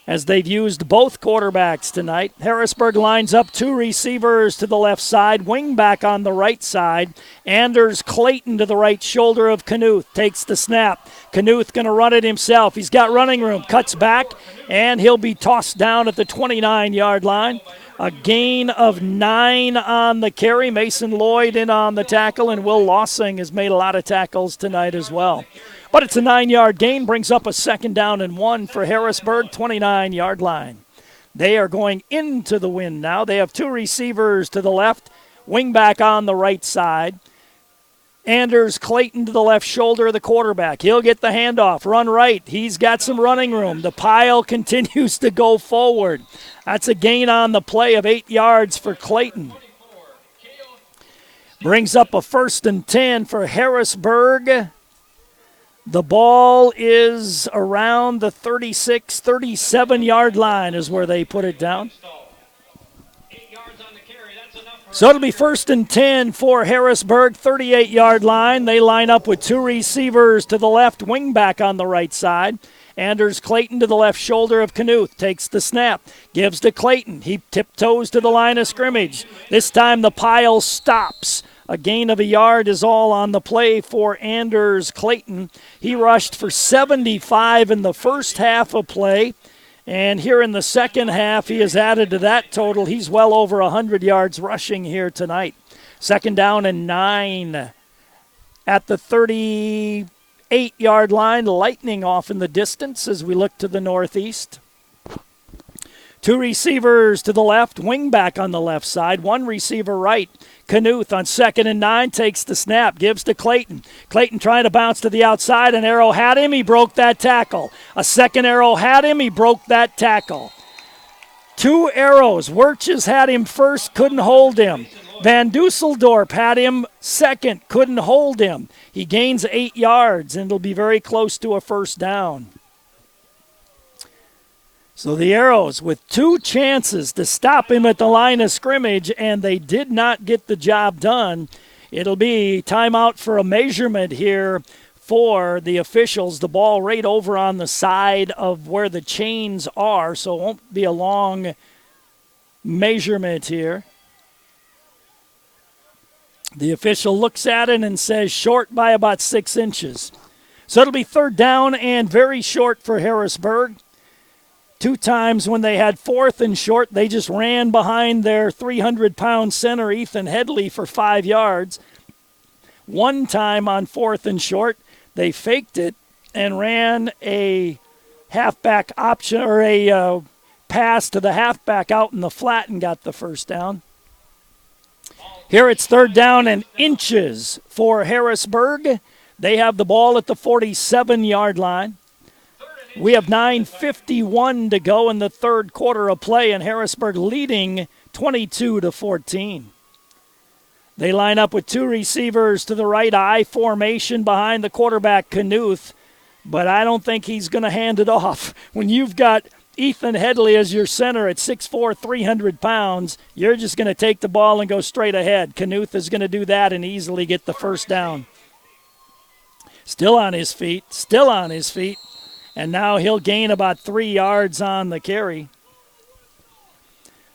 as they've used both quarterbacks tonight. Harrisburg lines up 2 receivers to the left side, wing back on the right side. Anders Clayton to the right shoulder of Knuth, takes the snap. Knuth going to run it himself. He's got running room, cuts back, and he'll be tossed down at the 29-yard line. A gain of 9 on the carry. Mason Lloyd in on the tackle, and Will Lossing has made a lot of tackles tonight as well. But it's a 9-yard gain, brings up a 2nd down and 1 for Harrisburg, 29-yard line. They are going into the wind now. They have 2 receivers to the left, wing back on the right side. Anders Clayton to the left shoulder of the quarterback. He'll get the handoff, run right. He's got some running room. The pile continues to go forward. That's a gain on the play of 8 yards for Clayton. Brings up a 1st and 10 for Harrisburg. The ball is around the 36, 37-yard line is where they put it down. So it'll be 1st and 10 for Harrisburg, 38-yard line. They line up with 2 receivers to the left, wing back on the right side. Anders Clayton to the left shoulder of Knuth, takes the snap, gives to Clayton. He tiptoes to the line of scrimmage. This time the pile stops. A gain of a yard is all on the play for Anders Clayton. He rushed for 75 in the first half of play. And here in the second half, he has added to that total. He's well over 100 yards rushing here tonight. 2nd down and 9 at the 38-yard line. Lightning off in the distance as we look to the northeast. 2 receivers to the left, wing back on the left side, 1 receiver right. Knuth on 2nd and 9 takes the snap, gives to Clayton. Clayton trying to bounce to the outside. An Arrow had him. He broke that tackle. A second Arrow had him. He broke that tackle. 2 Arrows. Wirches had him first, couldn't hold him. Van Dusseldorp had him second, couldn't hold him. He gains 8 yards, and it'll be very close to a 1st down. So the Arrows with 2 chances to stop him at the line of scrimmage, and they did not get the job done. It'll be timeout for a measurement here for the officials. The ball right over on the side of where the chains are, so it won't be a long measurement here. The official looks at it and says short by about 6 inches. So it'll be 3rd down and very short for Harrisburg. 2 times when they had 4th and short, they just ran behind their 300-pound center, Ethan Headley, for 5 yards. 1 time on 4th and short, they faked it and ran a halfback option or a pass to the halfback out in the flat and got the 1st down. Here it's 3rd down and inches for Harrisburg. They have the ball at the 47-yard line. We have 9:51 to go in the 3rd quarter of play, and Harrisburg leading 22-14. They line up with 2 receivers to the right, I formation behind the quarterback, Knuth, but I don't think he's going to hand it off. When you've got Ethan Headley as your center at 6'4", 300 pounds, you're just going to take the ball and go straight ahead. Knuth is going to do that and easily get the 1st down. Still on his feet. And now he'll gain about 3 yards on the carry.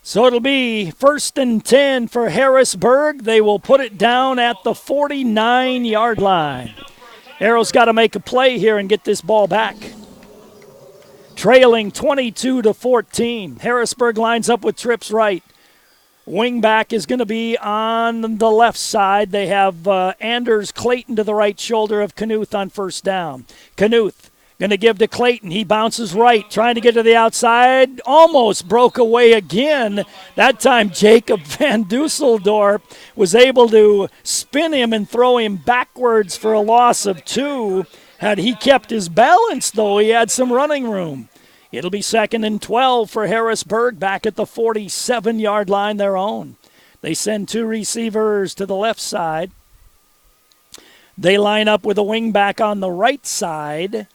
So it'll be 1st and 10 for Harrisburg. They will put it down at the 49-yard line. Arrow's got to make a play here and get this ball back. Trailing 22-14. Harrisburg lines up with trips right. Wingback is going to be on the left side. They have Anders Clayton to the right shoulder of Knuth on 1st down. Knuth going to give to Clayton. He bounces right, trying to get to the outside. Almost broke away again. That time Jacob Van Dusseldorp was able to spin him and throw him backwards for a loss of 2. Had he kept his balance, though, he had some running room. It'll be 2nd and 12 for Harrisburg, back at the 47-yard line, their own. They send 2 receivers to the left side. They line up with a wingback on the right side.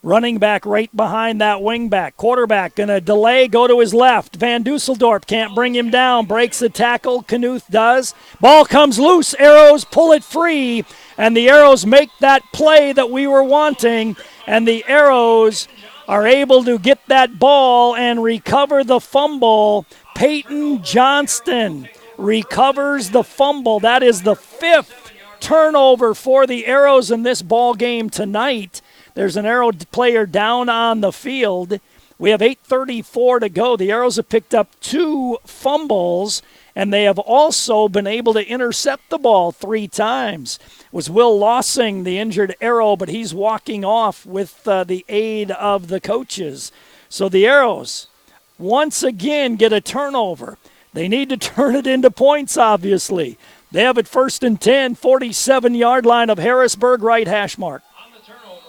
Running back right behind that wingback. Quarterback going to delay, go to his left. Van Dusseldorp can't bring him down. Breaks the tackle. Knuth does. Ball comes loose. Arrows pull it free. And the Arrows make that play that we were wanting. And the Arrows are able to get that ball and recover the fumble. Peyton Johnston recovers the fumble. That is the 5th turnover for the Arrows in this ball game tonight. There's an Arrow player down on the field. We have 8:34 to go. The Arrows have picked up 2 fumbles, and they have also been able to intercept the ball 3 times. It was Will Lossing, the injured Arrow, but he's walking off with the aid of the coaches. So the Arrows once again get a turnover. They need to turn it into points, obviously. They have it 1st and 10, 47-yard line of Harrisburg, right hash mark. On the turnover,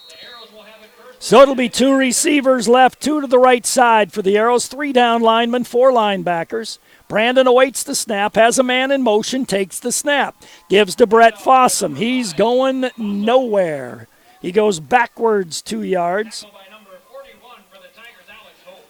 the Arrows will have it first. So it'll be 2 receivers left, 2 to the right side for the Arrows, 3 down linemen, 4 linebackers. Brandon awaits the snap, has a man in motion, takes the snap, gives to Brett Fossum. He's going nowhere. He goes backwards 2 yards. Tackle by number 41 for the Tigers, Alex Holt.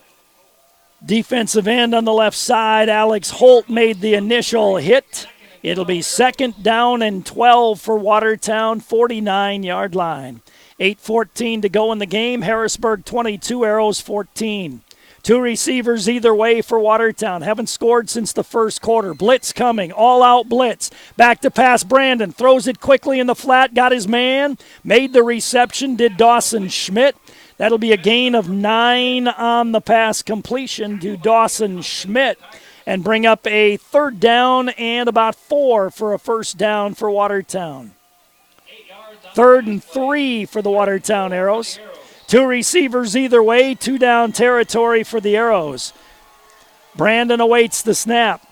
Defensive end on the left side, Alex Holt made the initial hit. It'll be 2nd down and 12 for Watertown, 49-yard line. 8:14 to go in the game. Harrisburg 22, Arrows 14. 2 receivers either way for Watertown. Haven't scored since the first quarter. Blitz coming, all-out blitz. Back to pass, Brandon. Throws it quickly in the flat, got his man. Made the reception, did Dawson Schmidt. That'll be a gain of 9 on the pass completion to Dawson Schmidt, and bring up a 3rd down and about 4 for a 1st down for Watertown. 3rd and 3 for the Watertown Arrows. 2 receivers either way, 2 down territory for the Arrows. Brandon awaits the snap.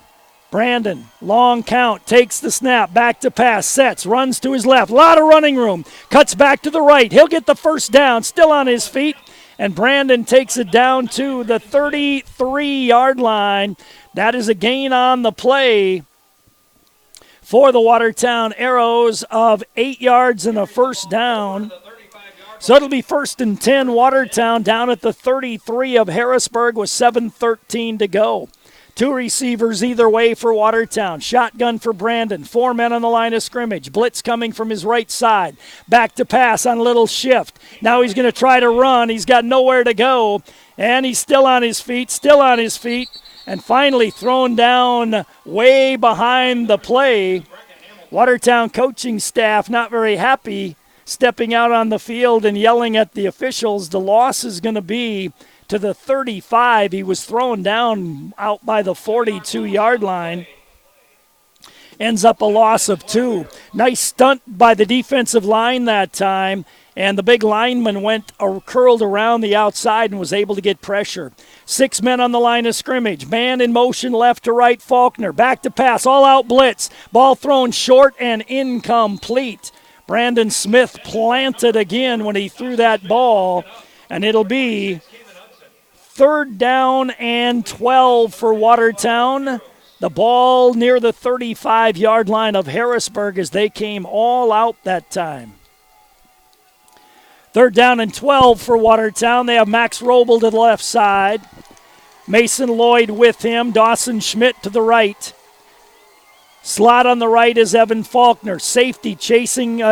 Brandon, long count, takes the snap, back to pass, sets, runs to his left. A lot of running room, cuts back to the right. He'll get the 1st down, still on his feet, and Brandon takes it down to the 33-yard line. That is a gain on the play for the Watertown Arrows of 8 yards and a 1st down. So it'll be 1st and 10, Watertown down at the 33 of Harrisburg with 7:13 to go. 2 receivers either way for Watertown. Shotgun for Brandon. 4 men on the line of scrimmage. Blitz coming from his right side. Back to pass on a little shift. Now he's going to try to run. He's got nowhere to go. And he's still on his feet, and finally thrown down way behind the play. Watertown coaching staff not very happy, stepping out on the field and yelling at the officials. The loss is going to be to the 35. He was thrown down out by the 42-yard line. Ends up a loss of 2. Nice stunt by the defensive line that time, and the big lineman went curled around the outside and was able to get pressure. 6 men on the line of scrimmage. Man in motion left to right, Faulkner. Back to pass, all-out blitz. Ball thrown short and incomplete. Brandon Smith planted again when he threw that ball, and it'll be 3rd down and 12 for Watertown. The ball near the 35-yard line of Harrisburg as they came all out that time. 3rd down and 12 for Watertown. They have Max Robel to the left side. Mason Lloyd with him. Dawson Schmidt to the right. Slot on the right is Evan Faulkner. Safety chasing,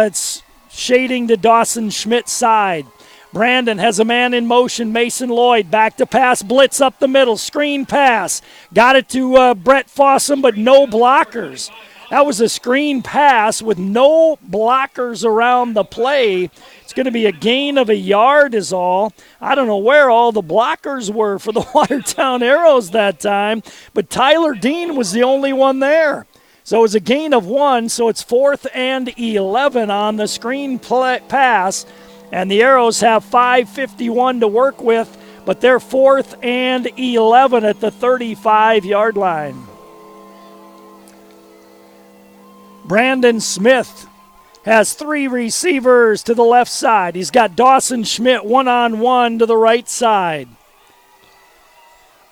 shading to Dawson Schmidt's side. Brandon has a man in motion, Mason Lloyd. Back to pass, blitz up the middle, screen pass. Got it to Brett Fossum, but no blockers. That was a screen pass with no blockers around the play. It's going to be a gain of a yard is all. I don't know where all the blockers were for the Watertown Arrows that time, but Tyler Dean was the only one there. So it was a gain of 1, so it's 4th and 11 on the screen pass. And the Arrows have 5:51 to work with, but they're 4th and 11 at the 35-yard line. Brandon Smith has 3 receivers to the left side. He's got Dawson Schmidt one-on-one to the right side.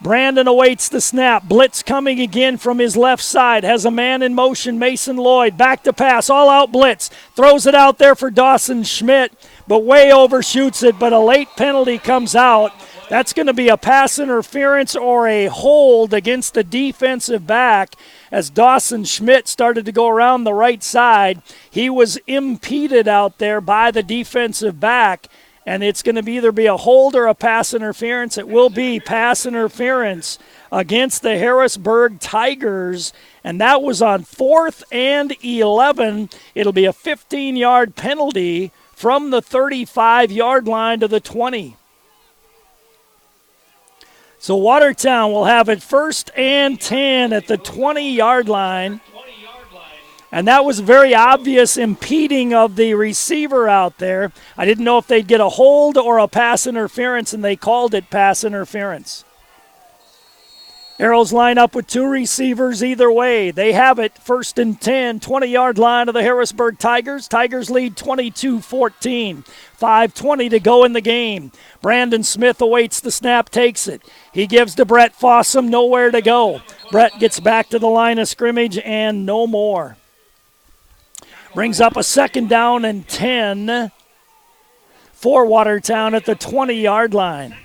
Brandon awaits the snap. Blitz coming again from his left side. Has a man in motion, Mason Lloyd. Back to pass, all-out blitz. Throws it out there for Dawson Schmidt, but way overshoots it, but a late penalty comes out. That's going to be a pass interference or a hold against the defensive back as Dawson Schmidt started to go around the right side. He was impeded out there by the defensive back, and it's going to either be a hold or a pass interference. It will be pass interference against the Harrisburg Tigers, and that was on 4th and 11. It'll be a 15-yard penalty from the 35-yard line to the 20. So Watertown will have it 1st and 10 at the 20-yard line. And that was very obvious impeding of the receiver out there. I didn't know if they'd get a hold or a pass interference, and they called it pass interference. Arrows line up with 2 receivers either way. They have it 1st and 10, 20-yard line of the Harrisburg Tigers. Tigers lead 22-14. 5:20 to go in the game. Brandon Smith awaits the snap, takes it. He gives to Brett Fossum, nowhere to go. Brett gets back to the line of scrimmage and no more. Brings up a 2nd down and 10 for Watertown at the 20-yard line.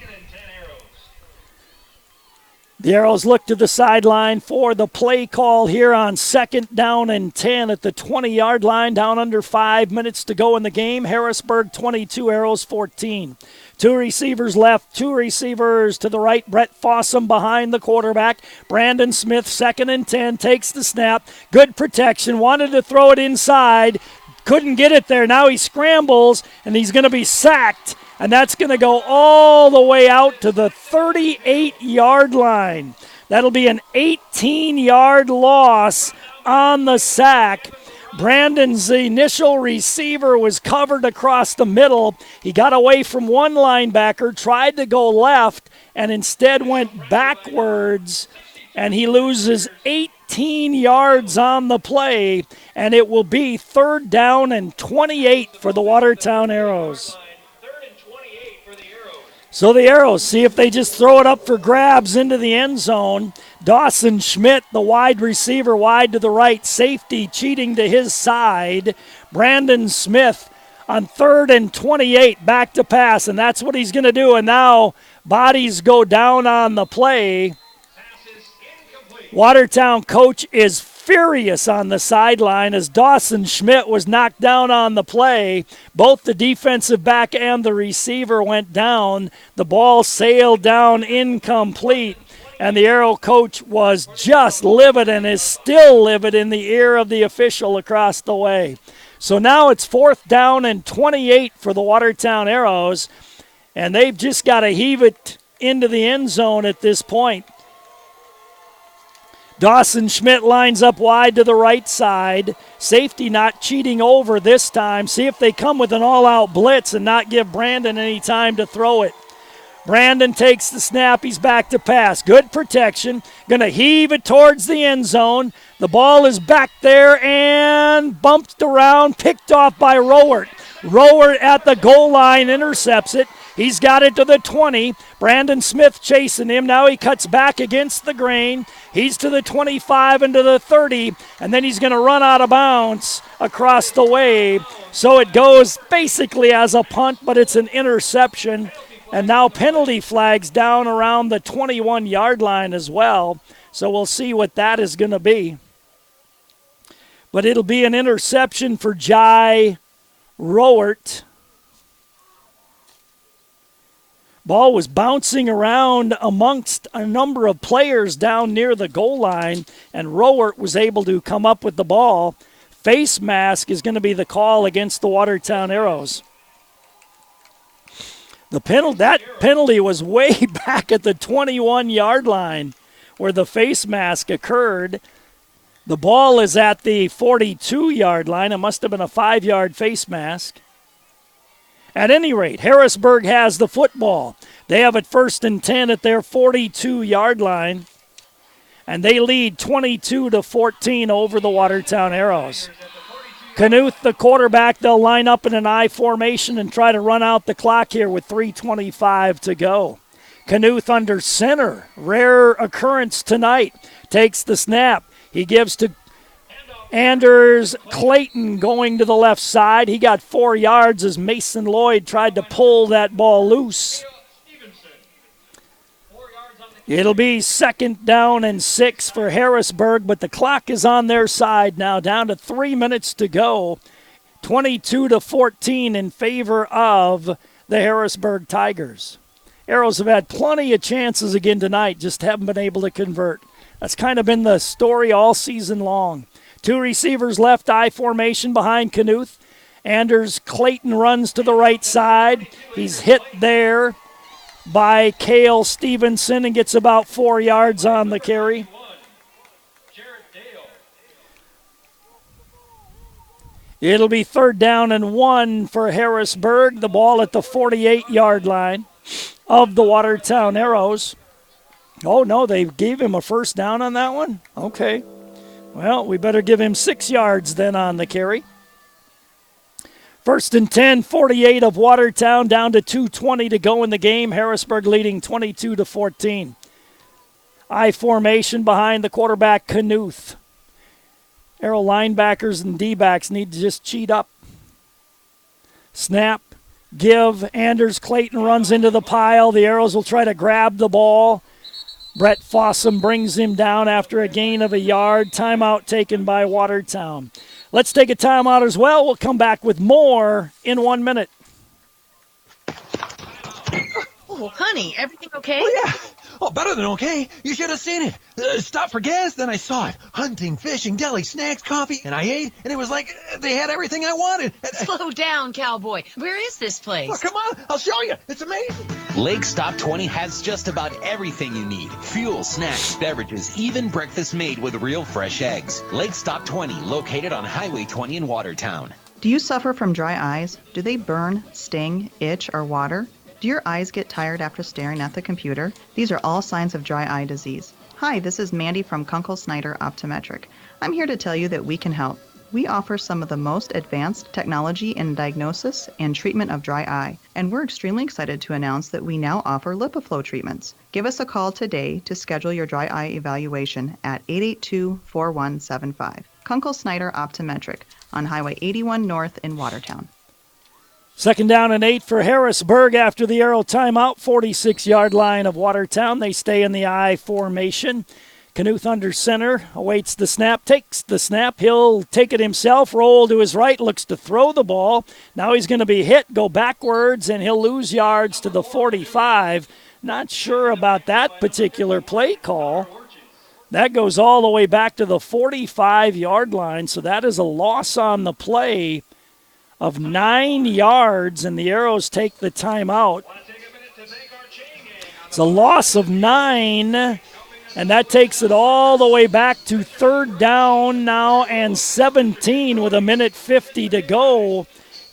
The Arrows look to the sideline for the play call here on 2nd down and 10 at the 20-yard line, down under 5 minutes to go in the game. Harrisburg 22, Arrows 14. 2 receivers left, 2 receivers to the right. Brett Fossum behind the quarterback. Brandon Smith, 2nd and 10, takes the snap. Good protection, wanted to throw it inside. Couldn't get it there. Now he scrambles, and he's going to be sacked. And that's going to go all the way out to the 38-yard line. That'll be an 18-yard loss on the sack. Brandon's initial receiver was covered across the middle. He got away from one linebacker, tried to go left, and instead went backwards. And he loses 18 yards on the play, and it will be 3rd down and 28 for the Watertown Arrows. So the Arrows see if they just throw it up for grabs into the end zone. Dawson Schmidt, the wide receiver, wide to the right. Safety cheating to his side. Brandon Smith on 3rd and 28, back to pass, and that's what he's going to do. And now bodies go down on the play. Watertown coach is furious on the sideline as Dawson Schmidt was knocked down on the play. Both the defensive back and the receiver went down. The ball sailed down incomplete, and the Arrow coach was just livid and is still livid in the ear of the official across the way. So now it's 4th down and 28 for the Watertown Arrows, and they've just got to heave it into the end zone at this point. Dawson Schmidt lines up wide to the right side. Safety not cheating over this time. See if they come with an all-out blitz and not give Brandon any time to throw it. Brandon takes the snap. He's back to pass. Good protection. Going to heave it towards the end zone. The ball is back there and bumped around, picked off by Rowert. Rowert at the goal line intercepts it. He's got it to the 20. Brandon Smith chasing him. Now he cuts back against the grain. He's to the 25 and to the 30, and then he's going to run out of bounds across the way. So it goes basically as a punt, but it's an interception. And now penalty flags down around the 21-yard line as well. So we'll see what that is going to be. But it'll be an interception for Jai Rowert. Ball was bouncing around amongst a number of players down near the goal line, and Rowert was able to come up with the ball. Face mask is going to be the call against the Watertown Arrows. That penalty was way back at the 21-yard line where the face mask occurred. The ball is at the 42-yard line. It must have been a 5-yard face mask. At any rate, Harrisburg has the football. They have it 1st and 10 at their 42-yard line, and they lead 22-14 over the Watertown Arrows. Knuth, the quarterback, they'll line up in an I formation and try to run out the clock here with 3:25 to go. Knuth under center, rare occurrence tonight, takes the snap. He gives to Anders Clayton going to the left side. He got 4 yards as Mason Lloyd tried to pull that ball loose. It'll be 2nd down and 6 for Harrisburg, but the clock is on their side now, down to 3 minutes to go. 22-14 in favor of the Harrisburg Tigers. Arrows have had plenty of chances again tonight, just haven't been able to convert. That's kind of been the story all season long. 2 receivers left, I formation behind Knuth. Anders Clayton runs to the right side. He's hit there by Cale Stevenson and gets about 4 yards on the carry. It'll be 3rd down and 1 for Harrisburg. The ball at the 48-yard line of the Watertown Arrows. Oh, no, they gave him a 1st down on that one? Okay. Well, we better give him 6 yards then on the carry. 1st and 10, 48 of Watertown, down to 2:20 to go in the game. Harrisburg leading 22-14. I formation behind the quarterback, Knuth. Arrow linebackers and D-backs need to just cheat up. Snap, give. Anders Clayton runs into the pile. The Arrows will try to grab the ball. Brett Fossum brings him down after a gain of a yard. Timeout taken by Watertown. Let's take a timeout as well. We'll come back with more in 1 minute. Oh, honey, everything okay? Oh, yeah. Oh, better than okay. You should have seen it. Stopped for gas, then I saw it. Hunting, fishing, deli, snacks, coffee, and I ate, and it was like they had everything I wanted. Slow down, cowboy. Where is this place? Oh, come on, I'll show you. It's amazing. Lake Stop 20 has just about everything you need. Fuel, snacks, beverages, even breakfast made with real fresh eggs. Lake Stop 20, located on Highway 20 in Watertown. Do you suffer from dry eyes? Do they burn, sting, itch, or water? Do your eyes get tired after staring at the computer? These are all signs of dry eye disease. Hi, this is Mandy from Kunkel Snyder Optometric. I'm here to tell you that we can help. We offer some of the most advanced technology in diagnosis and treatment of dry eye, and we're extremely excited to announce that we now offer LipiFlow treatments. Give us a call today to schedule your dry eye evaluation at 882-4175. Kunkel Snyder Optometric on Highway 81 North in Watertown. 2nd down and 8 for Harrisburg after the Arrow timeout. 46-yard line of Watertown. They stay in the I formation. Knuth under center, awaits the snap, takes the snap. He'll take it himself, roll to his right, looks to throw the ball. Now he's going to be hit, go backwards, and he'll lose yards to the 45. Not sure about that particular play call. That goes all the way back to the 45-yard line, so that is a loss on the play of 9 yards, and the Arrows take the timeout. It's a loss of 9, and that takes it all the way back to 3rd down now and 17 with 1:50 to go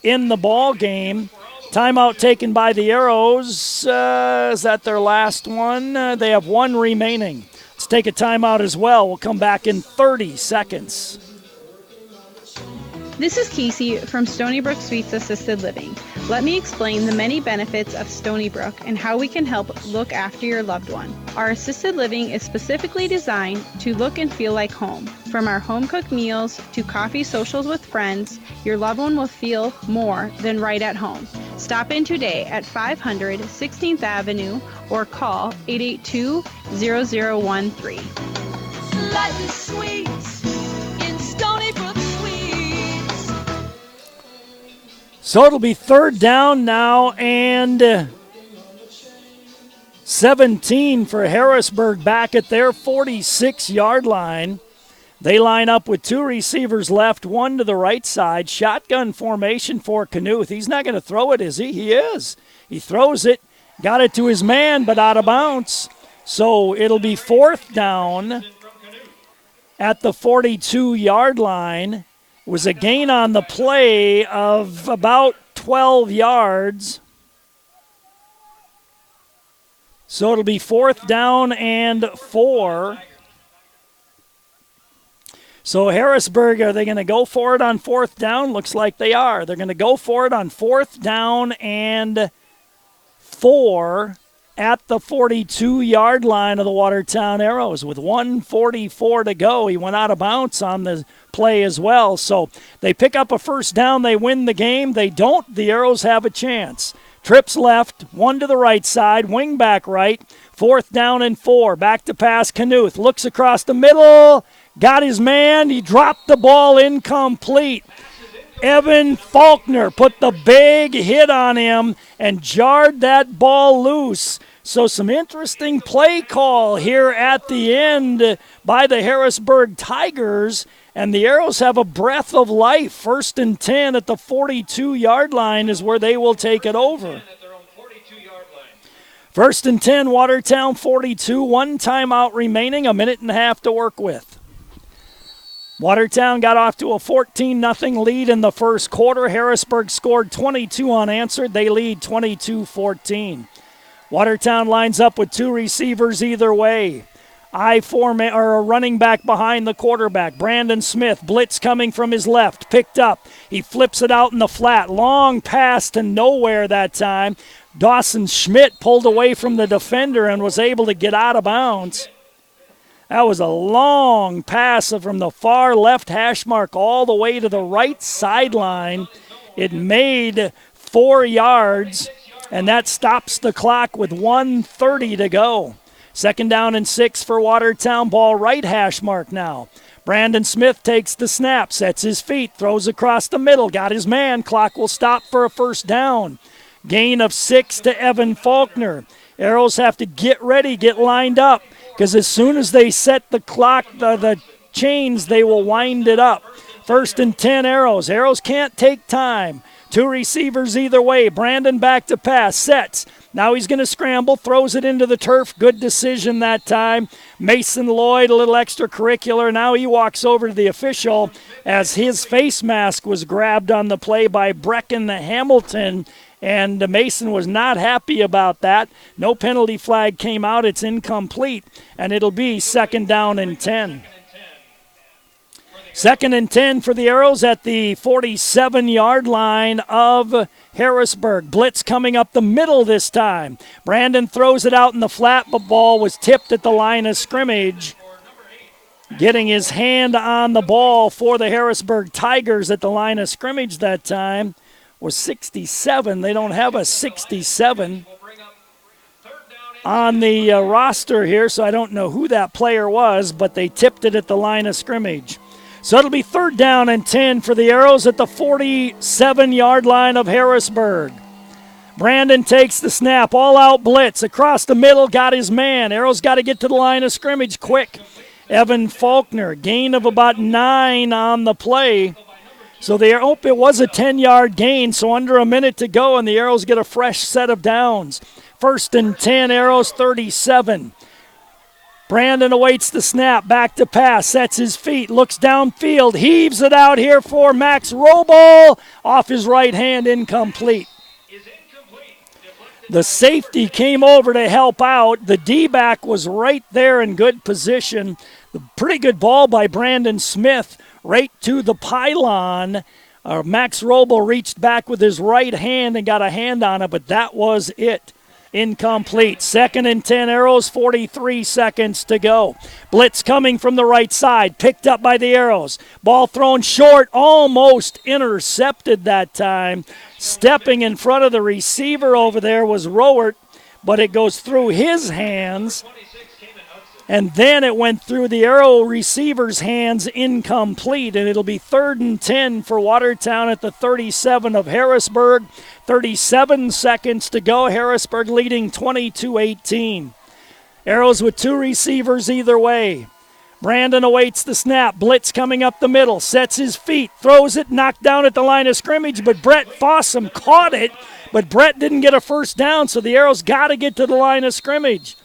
in the ball game. Timeout taken by the Arrows. Is that their last one? They have 1 remaining. Let's take a timeout as well. We'll come back in 30 seconds. This is Casey from Stony Brook Suites Assisted Living. Let me explain the many benefits of Stony Brook and how we can help look after your loved one. Our assisted living is specifically designed to look and feel like home. From our home-cooked meals to coffee socials with friends, your loved one will feel more than right at home. Stop in today at 500 16th Avenue or call 882-0013. Life is sweet in Stony Brook Suites. So it'll be 3rd down now and 17 for Harrisburg back at their 46-yard line. They line up with 2 receivers left, 1 to the right side. Shotgun formation for Knuth. He's not going to throw it, is he? He is. He throws it, got it to his man, but out of bounds. So it'll be 4th down at the 42-yard line. It was a gain on the play of about 12 yards. So it'll be 4th down and 4. So Harrisburg, are they going to go for it on 4th down? Looks like they are. They're going to go for it on 4th down and 4 at the 42-yard line of the Watertown Arrows with 1:44 to go. He went out of bounds on the play as well. So they pick up a 1st down. They win the game. They don't. The Arrows have a chance. Trips left, 1 to the right side, wing back right. 4th down and 4. Back to pass, Knuth. Looks across the middle. Got his man. He dropped the ball incomplete. Evan Faulkner put the big hit on him and jarred that ball loose. So some interesting play call here at the end by the Harrisburg Tigers, and the Arrows have a breath of life. 1st and 10 at the 42-yard line is where they will take it over. 1st and 10, Watertown 42, 1 timeout remaining, a minute and a half to work with. Watertown got off to a 14-0 lead in the first quarter. Harrisburg scored 22 unanswered. They lead 22-14. Watertown lines up with 2 receivers either way. Or a running back behind the quarterback. Brandon Smith, blitz coming from his left, picked up. He flips it out in the flat. Long pass to nowhere that time. Dawson Schmidt pulled away from the defender and was able to get out of bounds. That was a long pass from the far left hash mark all the way to the right sideline. It made 4 yards, and that stops the clock with 1:30 to go. 2nd down and 6 for Watertown. Ball right hash mark now. Brandon Smith takes the snap, sets his feet, throws across the middle, got his man. Clock will stop for a 1st down. Gain of 6 to Evan Faulkner. Arrows have to get ready, get lined up, because as soon as they set the clock, the chains, they will wind it up. 1st and 10 Arrows. Arrows can't take time. 2 receivers either way. Brandon back to pass, sets. Now he's going to scramble, throws it into the turf. Good decision that time. Mason Lloyd, a little extracurricular. Now he walks over to the official as his face mask was grabbed on the play by Brecken Hamilton, and Mason was not happy about that. No penalty flag came out. It's incomplete, and it'll be 2nd down and 10. 2nd and 10 for the Arrows at the 47-yard line of Harrisburg. Blitz coming up the middle this time. Brandon throws it out in the flat, but ball was tipped at the line of scrimmage. Getting his hand on the ball for the Harrisburg Tigers at the line of scrimmage that time was 67. They don't have a 67 on the roster here, so I don't know who that player was, but they tipped it at the line of scrimmage. So it'll be 3rd down and 10 for the Arrows at the 47-yard line of Harrisburg. Brandon takes the snap, all-out blitz across the middle, got his man. Arrows got to get to the line of scrimmage quick. Evan Faulkner, gain of about 9 on the play. So it was a 10-yard gain, so under a minute to go, and the Arrows get a fresh set of downs. 1st and 10, Arrows 37. Brandon awaits the snap, back to pass, sets his feet, looks downfield, heaves it out here for Max Roble. Off his right hand, incomplete. The safety came over to help out. The D-back was right there in good position. The pretty good ball by Brandon Smith right to the pylon. Max Roble reached back with his right hand and got a hand on it, but that was it. Incomplete. 2nd and 10 Arrows, 43 seconds to go. Blitz coming from the right side, picked up by the Arrows. Ball thrown short, almost intercepted that time. Stepping in front of the receiver over there was Rowert, but it goes through his hands. And then it went through the Arrow receiver's hands, incomplete, and it'll be 3rd and 10 for Watertown at the 37 of Harrisburg. 37 seconds to go. Harrisburg leading 22-18. Arrows with 2 receivers either way. Brandon awaits the snap. Blitz coming up the middle. Sets his feet. Throws it. Knocked down at the line of scrimmage, but Brett Fossum caught it. But Brett didn't get a 1st down, so the Arrows got to get to the line of scrimmage.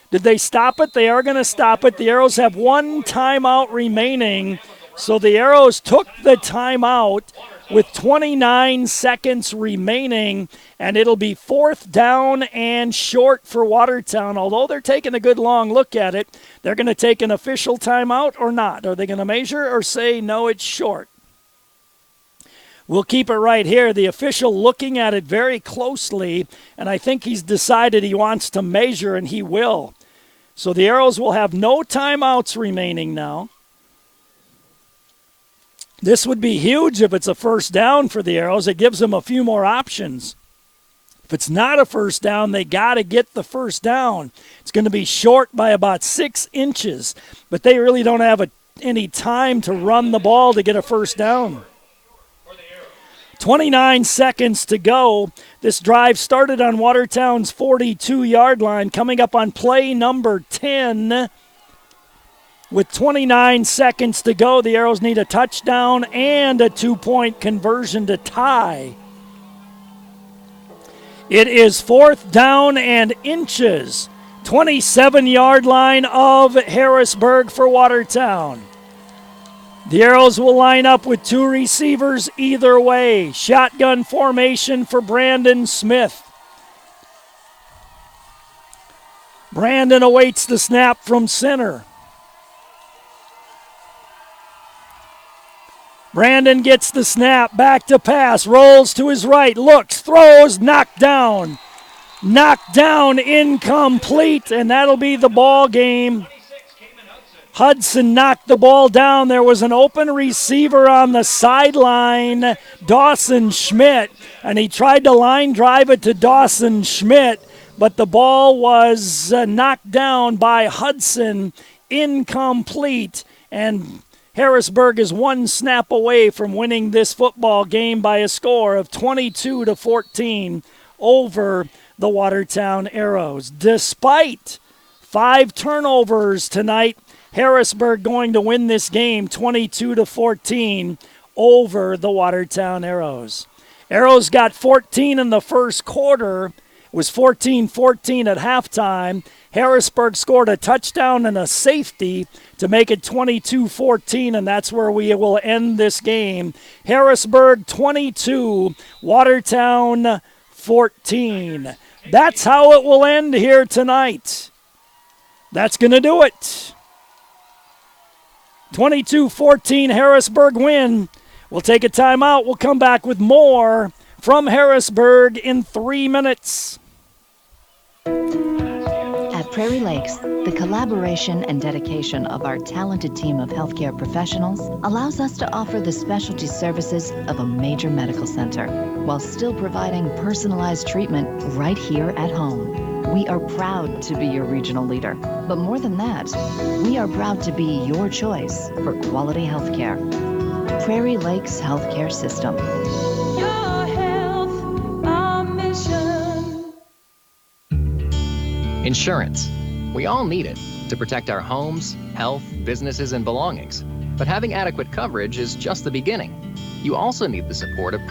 Did they stop it? They are going to stop it. The Arrows have 1 timeout remaining. So the Arrows took the timeout with 29 seconds remaining, and it'll be 4th down and short for Watertown. Although they're taking a good long look at it, they're going to take an official timeout or not. Are they going to measure or say, no, it's short? We'll keep it right here. The official looking at it very closely, and I think he's decided he wants to measure, and he will. So the Arrows will have no timeouts remaining now. This would be huge if it's a 1st down for the Arrows. It gives them a few more options. If it's not a 1st down, they got to get the 1st down. It's going to be short by about 6 inches, but they really don't have any time to run the ball to get a 1st down. 29 seconds to go. This drive started on Watertown's 42-yard line, coming up on play number 10. With 29 seconds to go, the Arrows need a touchdown and a 2-point conversion to tie. It is 4th down and inches. 27-yard line of Harrisburg for Watertown. The Arrows will line up with 2 receivers either way. Shotgun formation for Brandon Smith. Brandon awaits the snap from center. Brandon gets the snap, back to pass, rolls to his right, looks, throws, knocked down. Knocked down, incomplete, and that'll be the ball game. Hudson knocked the ball down. There was an open receiver on the sideline, Dawson Schmidt, and he tried to line drive it to Dawson Schmidt, but the ball was knocked down by Hudson, incomplete, and Harrisburg is 1 snap away from winning this football game by a score of 22-14 over the Watertown Arrows. Despite 5 turnovers tonight, Harrisburg going to win this game 22-14 over the Watertown Arrows. Arrows got 14 in the first quarter. It was 14-14 at halftime. Harrisburg scored a touchdown and a safety to make it 22-14, and that's where we will end this game. Harrisburg 22, Watertown 14. That's how it will end here tonight. That's going to do it. 22-14 Harrisburg win. We'll take a timeout. We'll come back with more from Harrisburg in 3 minutes. At Prairie Lakes, the collaboration and dedication of our talented team of healthcare professionals allows us to offer the specialty services of a major medical center while still providing personalized treatment right here at home. We are proud to be your regional leader, but more than that, we are proud to be your choice for quality healthcare. Prairie Lakes Healthcare System. Your health, our mission. Insurance. We all need it to protect our homes, health, businesses, and belongings. But having adequate coverage is just the beginning. You also need the support of